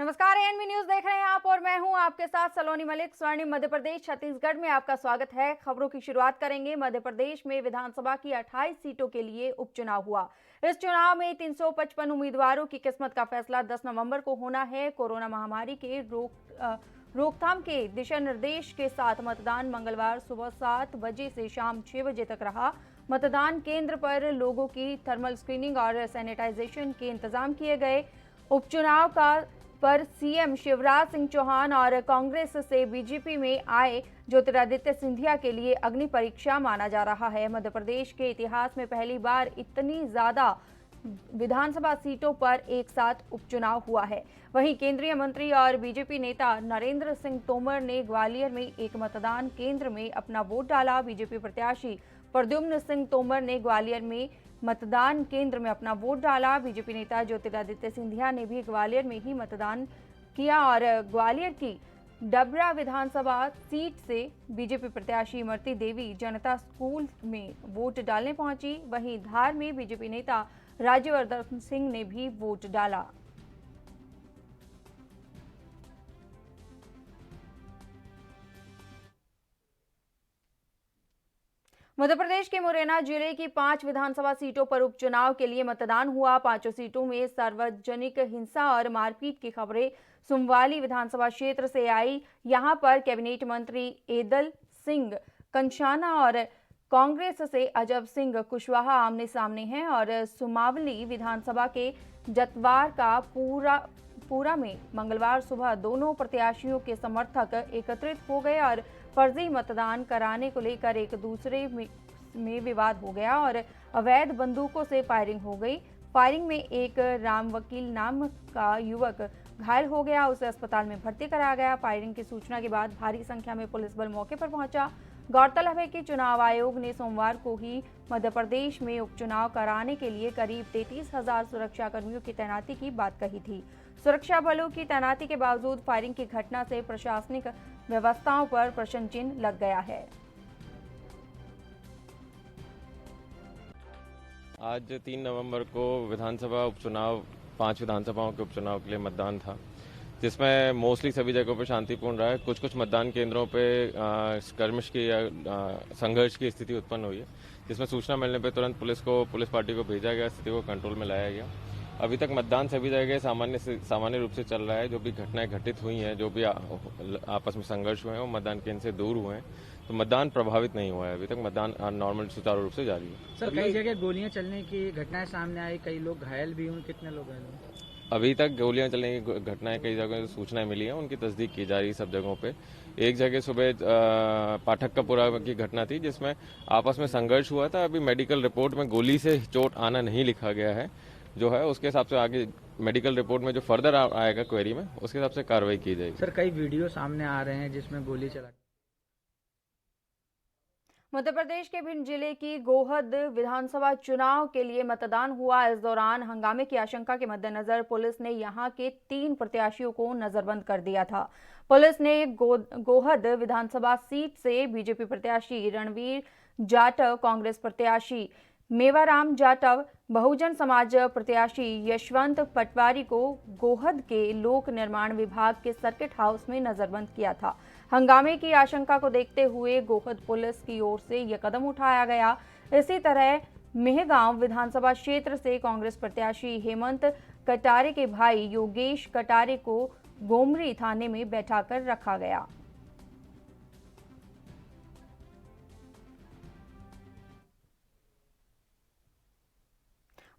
नमस्कार, ANB news देख रहे हैं आप और मैं हूं आपके साथ सलोनी मलिक। स्वर्णिम मध्य प्रदेश छत्तीसगढ़ में आपका स्वागत है। खबरों की शुरुआत करेंगे। मध्य प्रदेश में विधानसभा की 28 सीटों के लिए उपचुनाव हुआ। इस चुनाव में 355 उम्मीदवारों की किस्मत का फैसला 10 नवंबर को होना है। कोरोना महामारी के रोकथाम के दिशा निर्देश के साथ मतदान मंगलवार सुबह 7 बजे से शाम 6 बजे तक रहा। मतदान केंद्र पर लोगों की थर्मल स्क्रीनिंग और सैनिटाइजेशन के इंतजाम किए गए। उपचुनाव का पर सीएम शिवराज सिंह चौहान और कांग्रेस से बीजेपी में आए ज्योतिरादित्य सिंधिया के लिए अग्नि परीक्षा माना जा रहा है। मध्य प्रदेश के इतिहास में पहली बार इतनी ज्यादा विधानसभा सीटों पर एक साथ उपचुनाव हुआ है। वहीं केंद्रीय मंत्री और बीजेपी नेता नरेंद्र सिंह तोमर ने ग्वालियर में एक मतदान केंद्र में अपना वोट डाला। बीजेपी प्रत्याशी प्रद्युम्न सिंह तोमर ने ग्वालियर में मतदान केंद्र में अपना वोट डाला। बीजेपी नेता ज्योतिरादित्य सिंधिया ने भी ग्वालियर में ही मतदान किया और ग्वालियर की डबरा विधानसभा सीट से बीजेपी प्रत्याशी इमरती देवी जनता स्कूल में वोट डालने पहुंची। वहीं धार में बीजेपी नेता राज्यवर्धन सिंह ने भी वोट डाला। मध्य प्रदेश के मुरैना जिले की 5 विधानसभा सीटों पर उपचुनाव के लिए मतदान हुआ। 5 सीटों में सार्वजनिक हिंसा और मारपीट की खबरें सुमवाली विधानसभा क्षेत्र से आई। यहां पर कैबिनेट मंत्री एदल सिंह कंशाना और कांग्रेस से अजब सिंह कुशवाहा आमने सामने हैं और सुमावली विधानसभा के जतवार का पूरा में मंगलवार सुबह दोनों प्रत्याशियों के समर्थक एकत्रित हो गए और फर्जी मतदान कराने को लेकर एक दूसरे में विवाद हो गया और अवैध बंदूकों से फायरिंग हो गई। फायरिंग में एक राम वकील नाम का युवक घायल हो गया, उसे अस्पताल में भर्ती कराया गया। फायरिंग की सूचना के बाद भारी संख्या में पुलिस बल मौके पर पहुंचा। गौरतलब है कि चुनाव आयोग ने सोमवार को ही मध्य प्रदेश में उपचुनाव कराने के लिए करीब 33,000 सुरक्षा कर्मियों की तैनाती की बात कही थी। सुरक्षा बलों की तैनाती के बावजूद फायरिंग की घटना से प्रशासनिक व्यवस्थाओं पर प्रश्न चिन्ह लग गया है। आज 3 नवंबर को विधानसभा उपचुनाव 5 विधानसभाओं के उपचुनाव के लिए मतदान था, जिसमें मोस्टली सभी जगहों पर शांतिपूर्ण रहा है। कुछ मतदान केंद्रों पे skirmish की या संघर्ष की स्थिति उत्पन्न हुई है, जिसमें सूचना मिलने पर तुरंत पुलिस पार्टी को भेजा गया, स्थिति को कंट्रोल में लाया गया। अभी तक मतदान सभी जगह सामान्य रूप से चल रहा है। जो भी घटनाएं घटित हुई हैं, जो भी आपस में संघर्ष हुए हैं, वो मतदान केंद्र से दूर हुए हैं, तो मतदान प्रभावित नहीं हुआ है। अभी तक मतदान नॉर्मल सुचारू रूप से जारी है। सर, कई जगह गोलियां चलने की घटनाएं सामने आई, कई लोग घायल भी हुए, कितने लोग घायल हुए? अभी तक गोलियां चलने की घटनाएं कई जगह सूचनाएं मिली हैं, उनकी तस्दीक की जा रही है सब जगहों पे। एक जगह सुबह पाठक कपुरा की घटना थी, जिसमें आपस में संघर्ष हुआ था। अभी मेडिकल रिपोर्ट में गोली से चोट आना नहीं लिखा गया है, जो है उसके हिसाब से आगे मेडिकल रिपोर्ट में जो फर्दर आएगा क्वेरी में, उसके हिसाब से कार्रवाई की जाएगी। सर, कई वीडियो सामने आ रहे हैं जिसमें गोली चला। मध्य प्रदेश के भिंड जिले की गोहद विधानसभा चुनाव के लिए मतदान हुआ। इस दौरान हंगामे की आशंका के मद्देनजर पुलिस ने यहां के 3 प्रत्याशियों को नजरबंद कर दिया था। पुलिस ने गोहद विधानसभा सीट से बीजेपी प्रत्याशी रणवीर जाटव, कांग्रेस प्रत्याशी मेवाराम जाटव, बहुजन समाज प्रत्याशी यशवंत पटवारी को गोहद के लोक निर्माण विभाग के सर्किट हाउस में नजरबंद किया था। हंगामे की आशंका को देखते हुए गोहद पुलिस की ओर से यह कदम उठाया गया। इसी तरह मेहगांव विधानसभा क्षेत्र से कांग्रेस प्रत्याशी हेमंत कटारे के भाई योगेश कटारे को गोमरी थाने में बैठाकर रखा गया।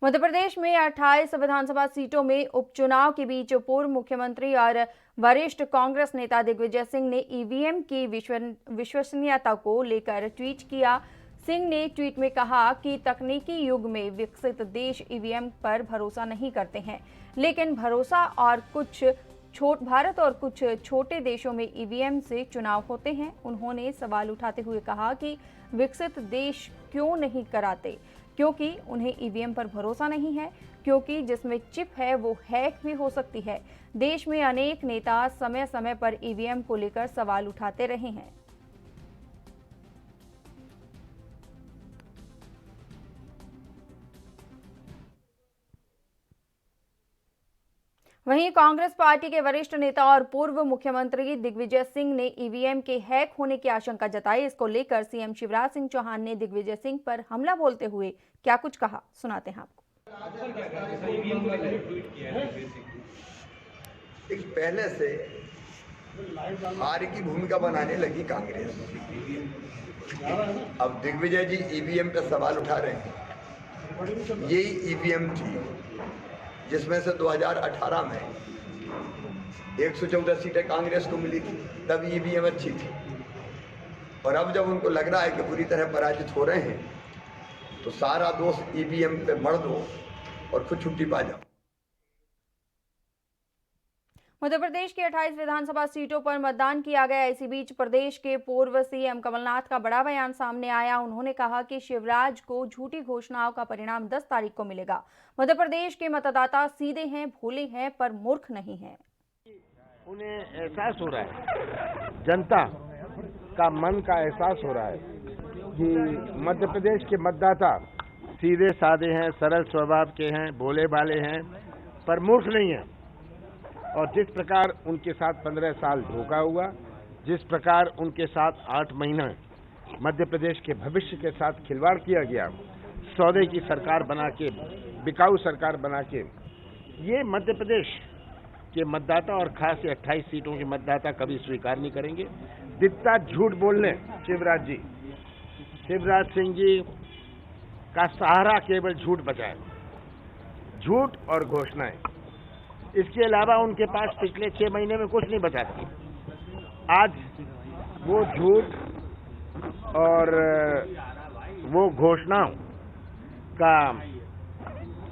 मध्य प्रदेश में 28 विधानसभा सीटों में उपचुनाव के बीच पूर्व मुख्यमंत्री और वरिष्ठ कांग्रेस नेता दिग्विजय सिंह ने ईवीएम की विश्वसनीयता को लेकर ट्वीट किया। सिंह ने ट्वीट में कहा कि तकनीकी युग में विकसित देश ईवीएम पर भरोसा नहीं करते हैं, लेकिन भारत और कुछ छोटे देशों में ईवीएम से चुनाव होते हैं। उन्होंने सवाल उठाते हुए कहा कि विकसित देश क्यों नहीं कराते, क्योंकि उन्हें ईवीएम पर भरोसा नहीं है, क्योंकि जिसमें चिप है वो हैक भी हो सकती है। देश में अनेक नेता समय समय पर ईवीएम को लेकर सवाल उठाते रहे हैं। वहीं कांग्रेस पार्टी के वरिष्ठ नेता और पूर्व मुख्यमंत्री दिग्विजय सिंह ने ईवीएम के हैक होने की आशंका जताई। इसको लेकर सीएम शिवराज सिंह चौहान ने दिग्विजय सिंह पर हमला बोलते हुए क्या कुछ कहा, सुनाते हैं आपको। एक पहले से हार की भूमिका बनाने लगी कांग्रेस। अब दिग्विजय जी ईवीएम पे सवाल उठा रहे हैं। यही ईवीएम थी जिसमें से 2018 में 114 सीटें कांग्रेस को मिली थी, तब ईवीएम अच्छी थी। और अब जब उनको लग रहा है कि पूरी तरह पराजित हो रहे हैं, तो सारा दोष ईवीएम पे मर दो और खुद छुट्टी पा जाओ। मध्य प्रदेश की 28 विधानसभा सीटों पर मतदान किया गया। इसी बीच प्रदेश के पूर्व सीएम कमलनाथ का बड़ा बयान सामने आया। उन्होंने कहा कि शिवराज को झूठी घोषणाओं का परिणाम 10 तारीख को मिलेगा। मध्य प्रदेश के मतदाता सीधे हैं, भोले हैं, पर मूर्ख नहीं हैं। उन्हें एहसास हो रहा है, जनता का मन का एहसास हो रहा है कि मध्य प्रदेश के मतदाता सीधे साधे हैं, सरल स्वभाव के हैं, भोले भाले हैं, पर मूर्ख नहीं हैं। और जिस प्रकार उनके साथ 15 साल धोखा हुआ, जिस प्रकार उनके साथ 8 महीना मध्य प्रदेश के भविष्य के साथ खिलवाड़ किया गया, सौदे की सरकार बना के, बिकाऊ सरकार बना के, ये मध्य प्रदेश के मतदाता और खास 28 सीटों के मतदाता कभी स्वीकार नहीं करेंगे। जितना झूठ बोलने शिवराज सिंह जी का सहारा केवल झूठ बचा है, झूठ और घोषणाएं। इसके अलावा उनके पास पिछले 6 महीने में कुछ नहीं बचा था। आज वो झूठ और वो घोषणाओं का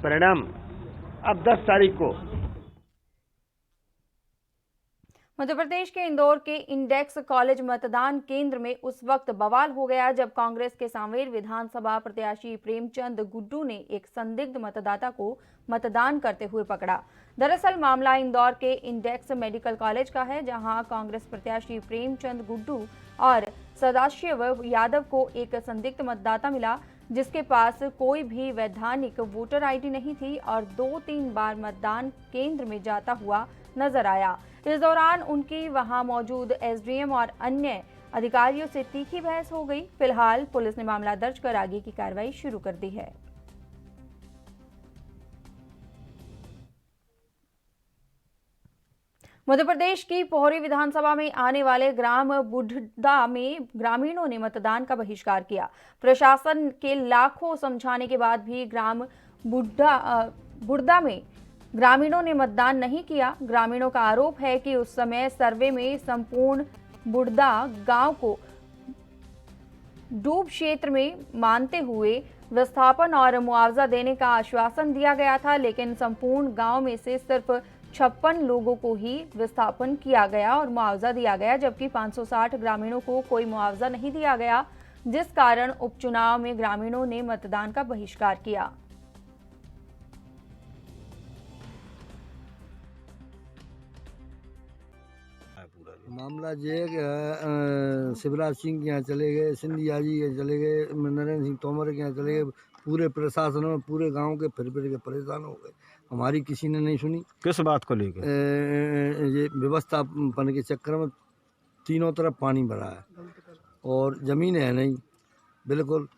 परिणाम अब 10 तारीख को। मध्य प्रदेश के इंदौर के इंडेक्स कॉलेज मतदान केंद्र में उस वक्त बवाल हो गया जब कांग्रेस के सांवेर विधानसभा प्रत्याशी प्रेमचंद गुड्डू ने एक संदिग्ध मतदाता को मतदान करते हुए पकड़ा। दरअसल मामला इंदौर के इंडेक्स मेडिकल कॉलेज का है, जहां कांग्रेस प्रत्याशी प्रेमचंद गुड्डू और सदाशिव यादव को एक संदिग्ध मतदाता मिला, जिसके पास कोई भी वैधानिक वोटर आईडी नहीं थी और 2-3 बार मतदान केंद्र में जाता हुआ नजर आया। इस दौरान उनकी वहां मौजूद एसडीएम और अन्य अधिकारियों से तीखी बहस हो गई। फिलहाल पुलिस ने मामला दर्ज कर आगे की कार्रवाई शुरू कर दी है। मध्य प्रदेश की पोहरी विधानसभा में आने वाले ग्राम बुढ़दा में ग्रामीणों ने मतदान का बहिष्कार किया। प्रशासन के लाखों समझाने के बाद भी ग्राम बुढ़दा में ग्रामीणों ने मतदान नहीं किया। ग्रामीणों का आरोप है कि उस समय सर्वे में संपूर्ण बुढ़दा गांव को डूब क्षेत्र में मानते हुए विस्थापन और मुआवजा देने का आश्वासन दिया गया था, लेकिन संपूर्ण गांव में से सिर्फ 56 लोगों को ही विस्थापन किया गया और मुआवजा दिया गया, जबकि 560 ग्रामीणों को कोई मुआवजा नहीं दिया गया, जिस कारण उपचुनाव में ग्रामीणों ने मतदान का बहिष्कार किया। मामला ये है कि शिवराज सिंह के यहाँ चले गए, सिंधिया जी के चले गए, नरेंद्र सिंह तोमर के यहाँ चले गए, पूरे प्रशासन में पूरे गांव के फिर के परेशान हो गए। हमारी किसी ने नहीं सुनी। किस बात को लेकर? ये व्यवस्थापन के चक्कर में तीनों तरफ पानी भरा है और ज़मीन है नहीं, बिल्कुल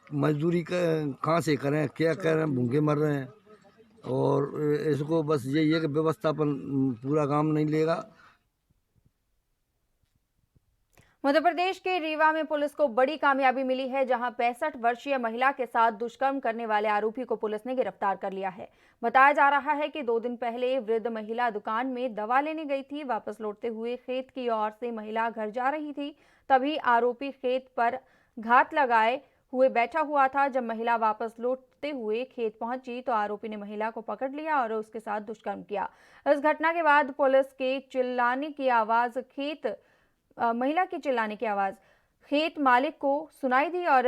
मजदूरी कहाँ से करें, क्या करें, भूखे मर रहे हैं। और इसको बस यही है कि व्यवस्थापन पूरा काम नहीं लेगा। मध्य प्रदेश के रीवा में पुलिस को बड़ी कामयाबी मिली है, जहां 65 वर्षीय महिला के साथ दुष्कर्म करने वाले आरोपी को पुलिस ने गिरफ्तार कर लिया है। बताया जा रहा है कि 2 दिन पहले वृद्ध महिला दुकान में दवा लेने गई थी। वापस लौटते हुए खेत की ओर से महिला घर जा रही थी, तभी आरोपी खेत पर घात लगाए हुए बैठा हुआ था। जब महिला वापस लौटते हुए खेत पहुंची तो आरोपी ने महिला को पकड़ लिया और उसके साथ दुष्कर्म किया। इस घटना के बाद पुलिस के चिल्लाने की आवाज महिला की चिल्लाने की आवाज खेत मालिक को सुनाई दी और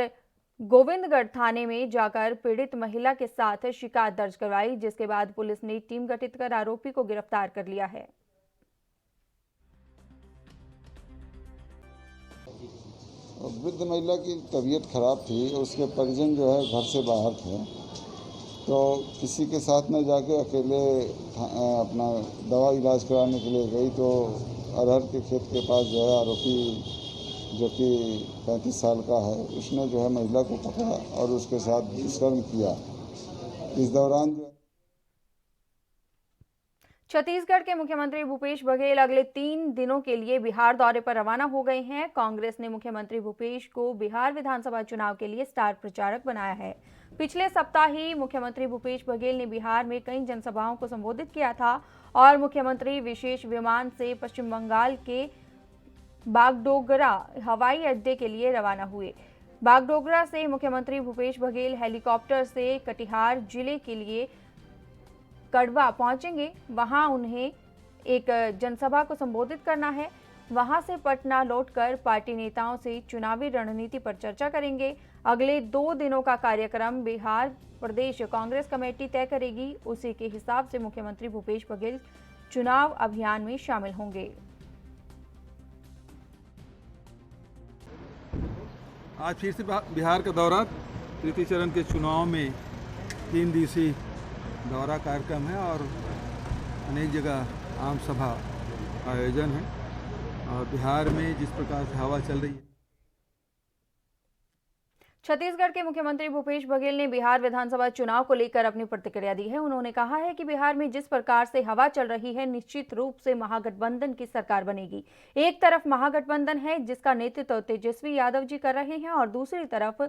गोविंदगढ़ थाने में जाकर पीड़ित महिला के साथ शिकायत दर्ज करवाई, जिसके बाद पुलिस ने टीम गठित कर आरोपी को गिरफ्तार कर लिया है। वृद्ध महिला की तबीयत खराब थी, उसके परिजन जो है घर से बाहर थे, तो किसी के साथ न जाके अकेले अपना दवा इलाज कराने के लिए गई तो अरहर के खेत के पास जो है आरोपी जो कि 35 साल का है उसने जो है महिला को पकड़ा और उसके साथ दुष्कर्म किया। इस दौरान जो छत्तीसगढ़ के मुख्यमंत्री भूपेश बघेल अगले 3 दिनों के लिए बिहार दौरे पर रवाना हो गए हैं। कांग्रेस ने मुख्यमंत्री भूपेश को बिहार विधानसभा चुनाव के लिए स्टार प्रचारक बनाया है। पिछले सप्ताह ही मुख्यमंत्री भूपेश बघेल ने बिहार में कई जनसभाओं को संबोधित किया था और मुख्यमंत्री विशेष विमान से पश्चिम बंगाल के बागडोगरा हवाई अड्डे के लिए रवाना हुए। बागडोगरा से मुख्यमंत्री भूपेश बघेल हेलीकॉप्टर से कटिहार जिले के लिए कड़वा पहुंचेंगे। वहां उन्हें एक जनसभा को संबोधित करना है। वहां से पटना लौटकर पार्टी नेताओं से चुनावी रणनीति पर चर्चा करेंगे। अगले 2 दिनों का कार्यक्रम बिहार प्रदेश कांग्रेस कमेटी तय करेगी। उसी के हिसाब से मुख्यमंत्री भूपेश बघेल चुनाव अभियान में शामिल होंगे। आज फिर से बिहार का दौरा, तृतीय चरण के चुनाव में 3 दिवसीय दौरा कार्यक्रम है और अनेक जगह आम सभा का आयोजन है। और बिहार में जिस प्रकार से हवा चल रही है। छत्तीसगढ़ के मुख्यमंत्री भूपेश बघेल ने बिहार विधानसभा चुनाव को लेकर अपनी प्रतिक्रिया दी है। उन्होंने कहा है कि बिहार में जिस प्रकार से हवा चल रही है, निश्चित रूप से महागठबंधन की सरकार बनेगी। एक तरफ महागठबंधन है जिसका नेतृत्व तेजस्वी यादव जी कर रहे हैं और दूसरी तरफ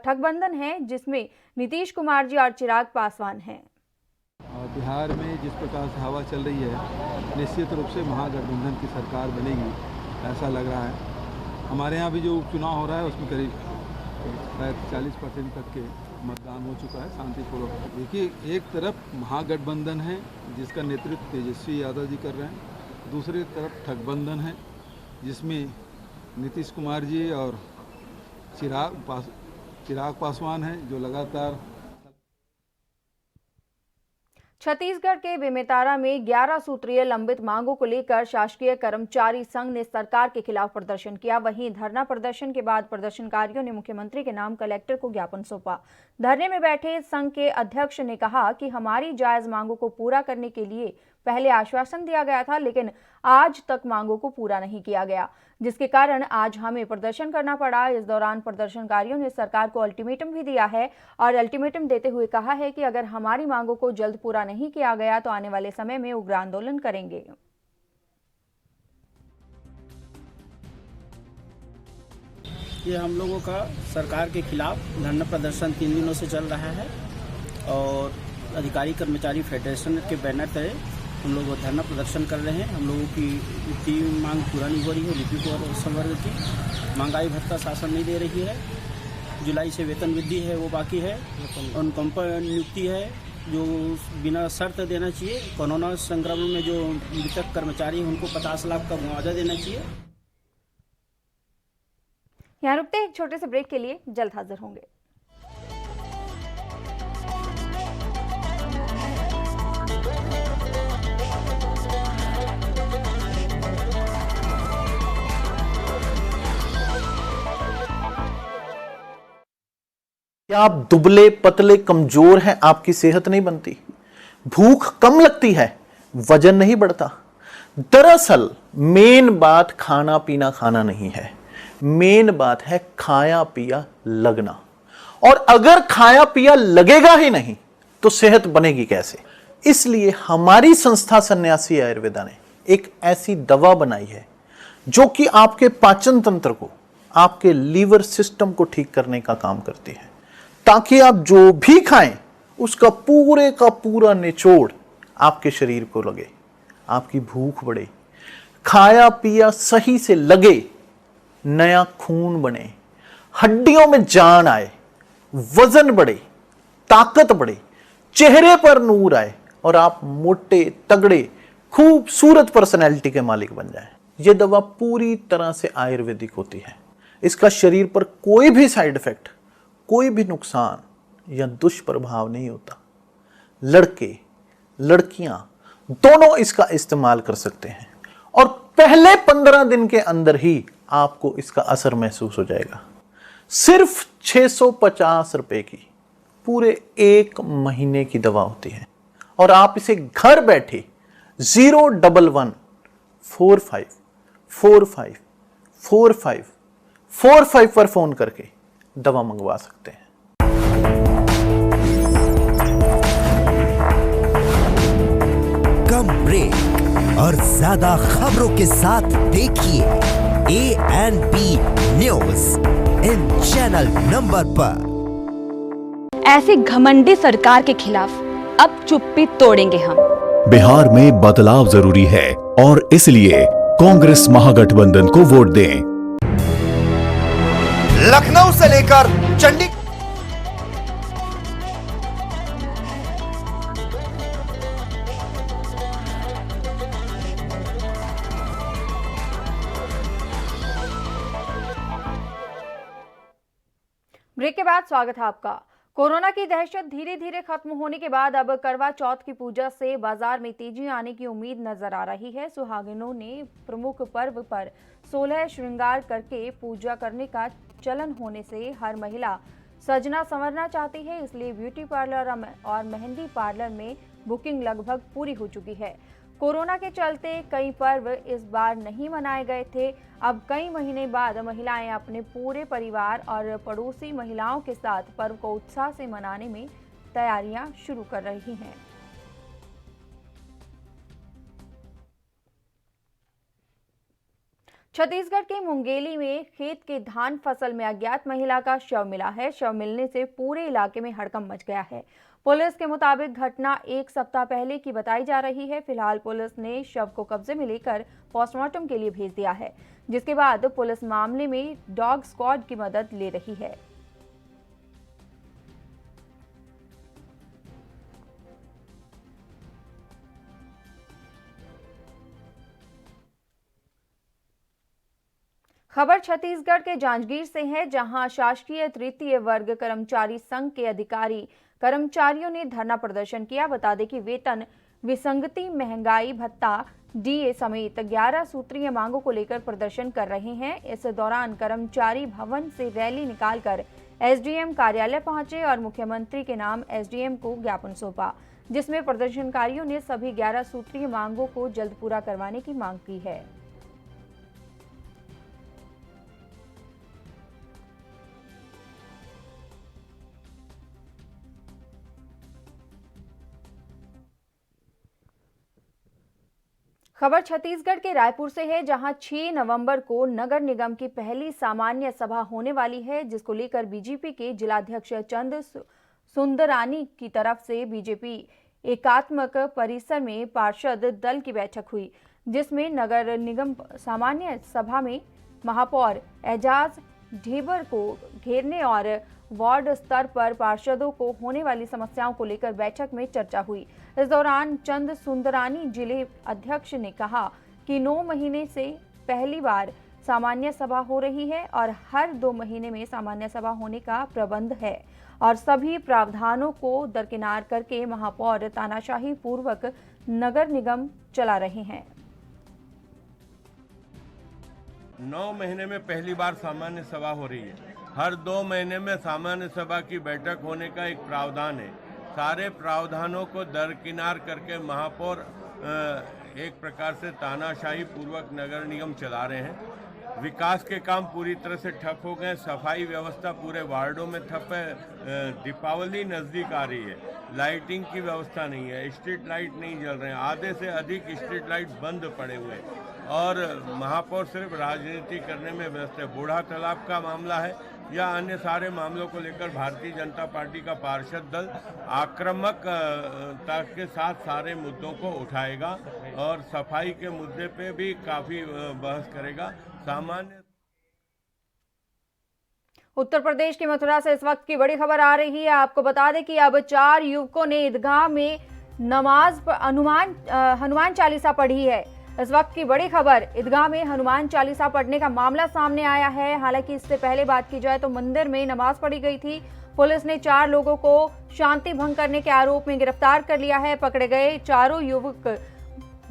ठगबंधन है जिसमें नीतीश कुमार जी और चिराग पासवान हैं। और बिहार में जिस प्रकार से हवा चल रही है, निश्चित रूप से महागठबंधन की सरकार बनेगी, ऐसा लग रहा है। हमारे यहाँ भी जो उपचुनाव हो रहा है उसमें करीब 40% तक के मतदान हो चुका है शांतिपूर्वक। देखिए, एक तरफ महागठबंधन है जिसका नेतृत्व तेजस्वी यादव जी कर रहे हैं, दूसरी तरफ ठगबंधन है जिसमें नीतीश कुमार जी और चिराग पासवान हैं जो लगातार। छत्तीसगढ़ के बेमेतरा में 11 सूत्रीय लंबित मांगों को लेकर शासकीय कर्मचारी संघ ने सरकार के खिलाफ प्रदर्शन किया। वहीं धरना प्रदर्शन के बाद प्रदर्शनकारियों ने मुख्यमंत्री के नाम कलेक्टर को ज्ञापन सौंपा। धरने में बैठे संघ के अध्यक्ष ने कहा कि हमारी जायज मांगों को पूरा करने के लिए पहले आश्वासन दिया गया था, लेकिन आज तक मांगों को पूरा नहीं किया गया, जिसके कारण आज हमें प्रदर्शन करना पड़ा। इस दौरान प्रदर्शनकारियों ने सरकार को अल्टीमेटम भी दिया है और अल्टीमेटम देते हुए कहा है कि अगर हमारी मांगों को जल्द पूरा नहीं किया गया तो आने वाले समय में उग्र आंदोलन करेंगे। ये हम लोगों का सरकार के खिलाफ धरना प्रदर्शन 3 दिनों से चल रहा है और अधिकारी कर्मचारी फेडरेशन के बैनर तले हम लोग धरना प्रदर्शन कर रहे हैं। हम लोगों की 3 मांग पूरा नहीं हो रही है। लिपिक और संवर्ग की महंगाई भत्ता शासन नहीं दे रही है, जुलाई से वेतन वृद्धि है वो बाकी है, अनुकंपा नियुक्ति है जो बिना शर्त देना चाहिए, कोरोना संक्रमण में जो मृतक कर्मचारी उनको 50 लाख का मुआवजा देना चाहिए। यहाँ रुकते हैं एक छोटे से ब्रेक के लिए, जल्द हाजिर होंगे। क्या आप दुबले पतले कमजोर हैं? आपकी सेहत नहीं बनती, भूख कम लगती है, वजन नहीं बढ़ता। दरअसल मेन बात खाना पीना खाना नहीं है, मेन बात है खाया पिया लगना। और अगर खाया पिया लगेगा ही नहीं तो सेहत बनेगी कैसे? इसलिए हमारी संस्था सन्यासी आयुर्वेदा ने एक ऐसी दवा बनाई है जो कि आपके पाचन तंत्र को, आपके लीवर सिस्टम को ठीक करने का काम करती है, ताकि आप जो भी खाएं उसका पूरे का पूरा निचोड़ आपके शरीर को लगे, आपकी भूख बढ़े, खाया पिया सही से लगे, नया खून बने, हड्डियों में जान आए, वजन बढ़े, ताकत बढ़े, चेहरे पर नूर आए और आप मोटे तगड़े खूबसूरत पर्सनैलिटी के मालिक बन जाएं। यह दवा पूरी तरह से आयुर्वेदिक होती है। इसका शरीर पर कोई भी साइड इफेक्ट, कोई भी नुकसान या दुष्प्रभाव नहीं होता। लड़के लड़कियां दोनों इसका इस्तेमाल कर सकते हैं और पहले 15 दिन के अंदर ही आपको इसका असर महसूस हो जाएगा। सिर्फ 650 रुपए की पूरे 1 महीने की दवा होती है और आप इसे घर बैठे 01145454545 पर फोन करके दवा मंगवा सकते हैं। कम ब्रेक और ज्यादा खबरों के साथ देखिए ANP news in channel number पर। ऐसे घमंडी सरकार के खिलाफ अब चुप्पी तोड़ेंगे हम। बिहार में बदलाव जरूरी है और इसलिए कांग्रेस महागठबंधन को वोट दें। लखनऊ से लेकर चंडीगढ़ ब्रेक के बाद स्वागत है आपका। कोरोना की दहशत धीरे धीरे खत्म होने के बाद अब करवा चौथ की पूजा से बाजार में तेजी आने की उम्मीद नजर आ रही है। सुहागिनों ने प्रमुख पर्व पर 16 श्रृंगार करके पूजा करने का चलन होने से हर महिला सजना संवरना चाहती है, इसलिए ब्यूटी पार्लर और मेहंदी पार्लर में बुकिंग लगभग पूरी हो चुकी है। कोरोना के चलते कई पर्व इस बार नहीं मनाए गए थे। अब कई महीने बाद महिलाएं अपने पूरे परिवार और पड़ोसी महिलाओं के साथ पर्व को उत्साह से मनाने में तैयारियां शुरू कर रही हैं। छत्तीसगढ़ के मुंगेली में खेत के धान फसल में अज्ञात महिला का शव मिला है। शव मिलने से पूरे इलाके में हड़कंप मच गया है। पुलिस के मुताबिक घटना 1 सप्ताह पहले की बताई जा रही है। फिलहाल पुलिस ने शव को कब्जे में लेकर पोस्टमार्टम के लिए भेज दिया है, जिसके बाद पुलिस मामले में डॉग स्क्वाड की मदद ले रही है। खबर छत्तीसगढ़ के जांजगीर से है, जहां शासकीय तृतीय वर्ग कर्मचारी संघ के अधिकारी कर्मचारियों ने धरना प्रदर्शन किया। बता दें कि वेतन विसंगति, महंगाई भत्ता, डीए समेत 11 सूत्रीय मांगों को लेकर प्रदर्शन कर रहे हैं। इस दौरान कर्मचारी भवन से रैली निकालकर एसडीएम कार्यालय पहुंचे और मुख्यमंत्री के नाम एसडीएम को ज्ञापन सौंपा, जिसमें प्रदर्शनकारियों ने सभी 11 सूत्रीय मांगों को जल्द पूरा करवाने की मांग की है। खबर छत्तीसगढ़ के रायपुर से है, जहां 6 नवंबर को नगर निगम की पहली सामान्य सभा होने वाली है, जिसको लेकर बीजेपी के जिलाध्यक्ष चंद सुंदरानी की तरफ से बीजेपी एकात्मक परिसर में पार्षद दल की बैठक हुई, जिसमें नगर निगम सामान्य सभा में महापौर एजाज ढेबर को घेरने और वार्ड स्तर पर पार्षदों को होने वाली समस्याओं को लेकर बैठक में चर्चा हुई। इस दौरान चंद सुंदरानी जिले अध्यक्ष ने कहा कि 9 महीने से पहली बार सामान्य सभा हो रही है और हर 2 महीने में सामान्य सभा होने का प्रबंध है और सभी प्रावधानों को दरकिनार करके महापौर तानाशाही पूर्वक नगर निगम चला रहे हैं। 9 महीने में पहली बार सामान्य सभा हो रही है। हर 2 महीने में सामान्य सभा की बैठक होने का एक प्रावधान है। सारे प्रावधानों को दरकिनार करके महापौर एक प्रकार से तानाशाही पूर्वक नगर निगम चला रहे हैं। विकास के काम पूरी तरह से ठप हो गए। सफाई व्यवस्था पूरे वार्डों में ठप है। दीपावली नज़दीक आ रही है, लाइटिंग की व्यवस्था नहीं है, स्ट्रीट लाइट नहीं जल रहे हैं, आधे से अधिक स्ट्रीट लाइट बंद पड़े हुए हैं और महापौर सिर्फ राजनीति करने में व्यस्त है। बूढ़ा तालाब का मामला है या अन्य सारे मामलों को लेकर भारतीय जनता पार्टी का पार्षद दल आक्रामकता के साथ सारे मुद्दों को उठाएगा और सफाई के मुद्दे पे भी काफी बहस करेगा। सामान्य उत्तर प्रदेश की मथुरा से इस वक्त की बड़ी खबर आ रही है। आपको बता दें कि अब 4 युवकों ने ईदगाह में नमाज हनुमान चालीसा पढ़ी है। इस वक्त की बड़ी खबर, ईदगाह में हनुमान चालीसा पढ़ने का मामला सामने आया है। हालांकि इससे पहले बात की जाए तो मंदिर में नमाज पढ़ी गई थी। पुलिस ने 4 लोगों को शांति भंग करने के आरोप में गिरफ्तार कर लिया है। पकड़े गए चारों युवक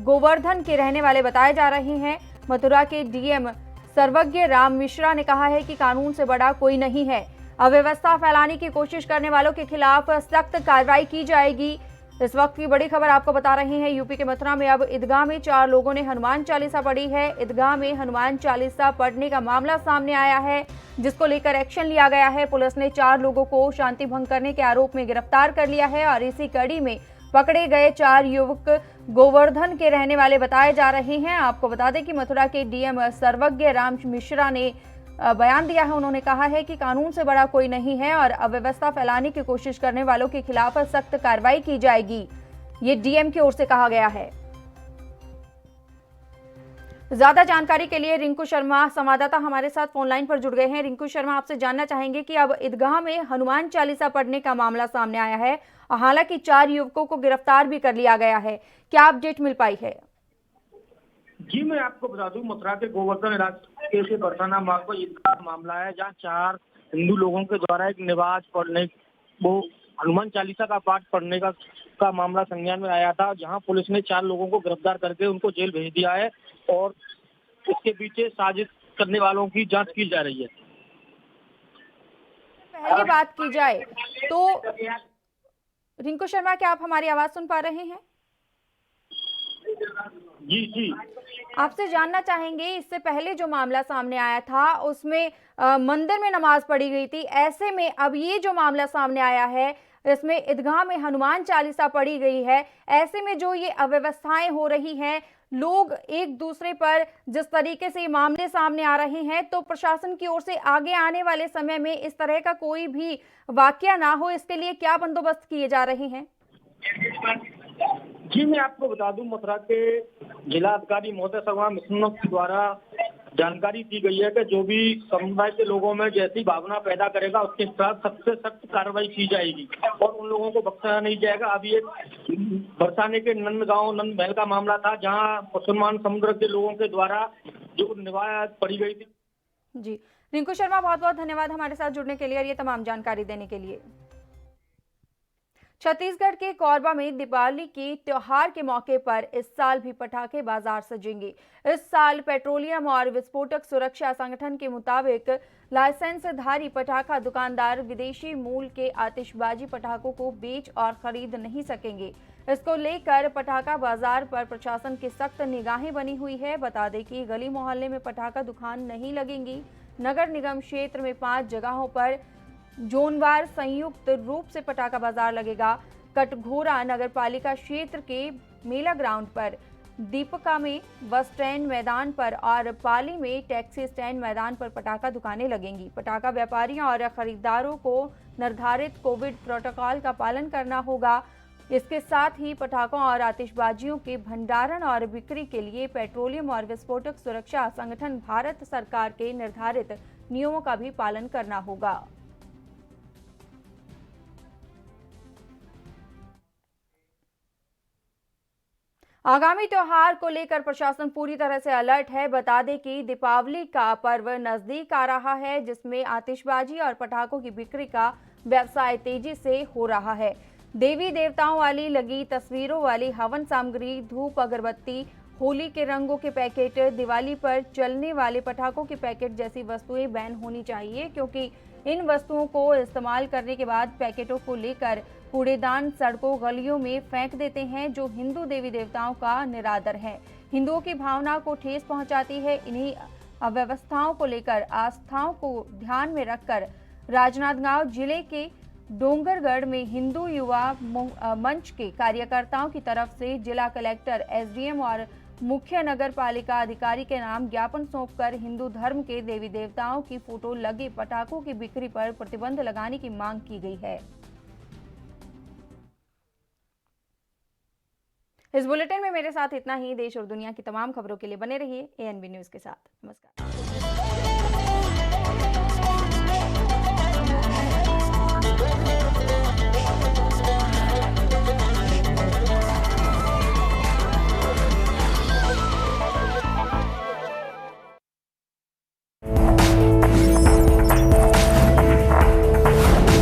गोवर्धन के रहने वाले बताए जा रहे हैं। मथुरा के डीएम सर्वज्ञ राम मिश्रा ने कहा है कि कानून से बड़ा कोई नहीं है। अव्यवस्था फैलाने की कोशिश करने वालों के खिलाफ सख्त कार्रवाई की जाएगी। इस वक्त की बड़ी खबर आपको बता रहे हैं, यूपी के मथुरा में अब ईदगाह में 4 लोगों ने हनुमान चालीसा पढ़ी है। ईदगाह में हनुमान चालीसा पढ़ने का मामला सामने आया है, जिसको लेकर एक्शन लिया गया है। पुलिस ने 4 लोगों को शांति भंग करने के आरोप में गिरफ्तार कर लिया है और इसी कड़ी में पकड़े गए 4 युवक गोवर्धन के रहने वाले बताए जा रहे हैं। आपको बता दें कि मथुरा के डीएम सर्वज्ञ राम मिश्रा ने बयान दिया है। उन्होंने कहा है कि कानून से बड़ा कोई नहीं है और अव्यवस्था फैलाने की कोशिश करने वालों के खिलाफ सख्त कार्रवाई की जाएगी, ये डीएम की ओर से कहा गया है। ज्यादा जानकारी के लिए रिंकू शर्मा संवाददाता हमारे साथ फोन लाइन पर जुड़ गए हैं। रिंकू शर्मा, आपसे जानना चाहेंगे कि अब ईदगाह में हनुमान चालीसा पढ़ने का मामला सामने आया है, हालांकि 4 युवकों को गिरफ्तार भी कर लिया गया है, क्या अपडेट मिल पाई है? जी, मैं आपको बता दूं, मथुरा के गोवर्धन इलाके से बरसाना मार्ग पर ईदगाह मामला है, जहां 4 हिंदू लोगों के द्वारा एक निवास पढ़ने, वो हनुमान चालीसा का पाठ पढ़ने का मामला संज्ञान में आया था, जहां पुलिस ने 4 लोगों को गिरफ्तार करके उनको जेल भेज दिया है और इसके पीछे साजिश करने वालों की जांच की जा रही है। पहली बात की जाए तो रिंकू शर्मा, क्या आप हमारी आवाज सुन पा रहे हैं? जी जी, आपसे जानना चाहेंगे, इससे पहले जो मामला सामने आया था उसमें मंदिर में नमाज पढ़ी गई थी, ऐसे में अब ये जो मामला सामने आया है इसमें ईदगाह में हनुमान चालीसा पढ़ी गई है, ऐसे में जो ये अव्यवस्थाएं हो रही हैं, लोग एक दूसरे पर जिस तरीके से मामले सामने आ रहे हैं, तो प्रशासन की ओर से आगे आने वाले समय में इस तरह का कोई भी वाकया ना हो, इसके लिए क्या बंदोबस्त किए जा रहे हैं? जी, मैं आपको बता दूं, मथुरा के जिला अधिकारी महोदय सर्वा मिश्रा के द्वारा जानकारी दी गई है कि जो भी समुदाय के लोगों में जैसी भावना पैदा करेगा उसके खिलाफ सबसे सख्त कार्रवाई की जाएगी और उन लोगों को बख्शा नहीं जाएगा। अभी एक बरसाने के नंदगांव नंद महल का मामला था, जहां मुसलमान समुदाय के लोगों के द्वारा जो निवास पड़ी गई थी। जी, रिंकू शर्मा, बहुत बहुत धन्यवाद हमारे साथ जुड़ने के लिए और ये तमाम जानकारी देने के लिए। छत्तीसगढ़ के कोरबा में दीपावली के त्योहार के मौके पर इस साल भी पटाखे बाजार सजेंगे। इस साल पेट्रोलियम और विस्फोटक सुरक्षा संगठन के मुताबिक लाइसेंसधारी पटाखा दुकानदार विदेशी मूल के आतिशबाजी पटाखों को बेच और खरीद नहीं सकेंगे। इसको लेकर पटाखा बाजार पर प्रशासन की सख्त निगाहें बनी हुई है। बता दें कि गली मोहल्ले में पटाखा दुकान नहीं लगेंगी। नगर निगम क्षेत्र में 5 जगहों पर जोनवार संयुक्त रूप से पटाखा बाजार लगेगा। कटघोरा नगर पालिका क्षेत्र के मेला ग्राउंड पर, दीपका में बस स्टैंड मैदान पर और पाली में टैक्सी स्टैंड मैदान पर पटाखा दुकानें लगेंगी। पटाखा व्यापारियों और खरीदारों को निर्धारित कोविड प्रोटोकॉल का पालन करना होगा। इसके साथ ही पटाखों और आतिशबाजियों के भंडारण और बिक्री के लिए पेट्रोलियम और विस्फोटक सुरक्षा संगठन भारत सरकार के निर्धारित नियमों का भी पालन करना होगा। आगामी त्योहार को लेकर प्रशासन पूरी तरह से अलर्ट है। बता दें कि दीपावली का पर्व नजदीक आ रहा है, जिसमें आतिशबाजी और पटाखों की बिक्री का व्यवसाय तेजी से हो रहा है। देवी देवताओं वाली लगी तस्वीरों वाली हवन सामग्री, धूप, अगरबत्ती, होली के रंगों के पैकेट, दिवाली पर चलने वाले पटाखों के पैकेट जैसी वस्तुएं बैन होनी चाहिए, क्योंकि इन वस्तुओं को इस्तेमाल करने के बाद पैकेटों को लेकर कूड़ेदान सड़कों गलियों में फेंक देते हैं, जो हिंदू देवी देवताओं का निरादर है, हिंदुओं की भावना को ठेस पहुंचाती है। इन्हीं अव्यवस्थाओं को लेकर आस्थाओं को ध्यान में रखकर राजनांदगांव जिले के डोंगरगढ़ में हिंदू युवा मंच के कार्यकर्ताओं की तरफ से जिला कलेक्टर, एसडीएम और मुख्य नगर पालिका अधिकारी के नाम ज्ञापन सौंपकर हिंदू धर्म के देवी देवताओं की फोटो लगे पटाखों की बिक्री पर प्रतिबंध लगाने की मांग की गई है। इस बुलेटिन में मेरे साथ इतना ही। देश और दुनिया की तमाम खबरों के लिए बने रहिए एएनबी न्यूज के साथ। नमस्कार।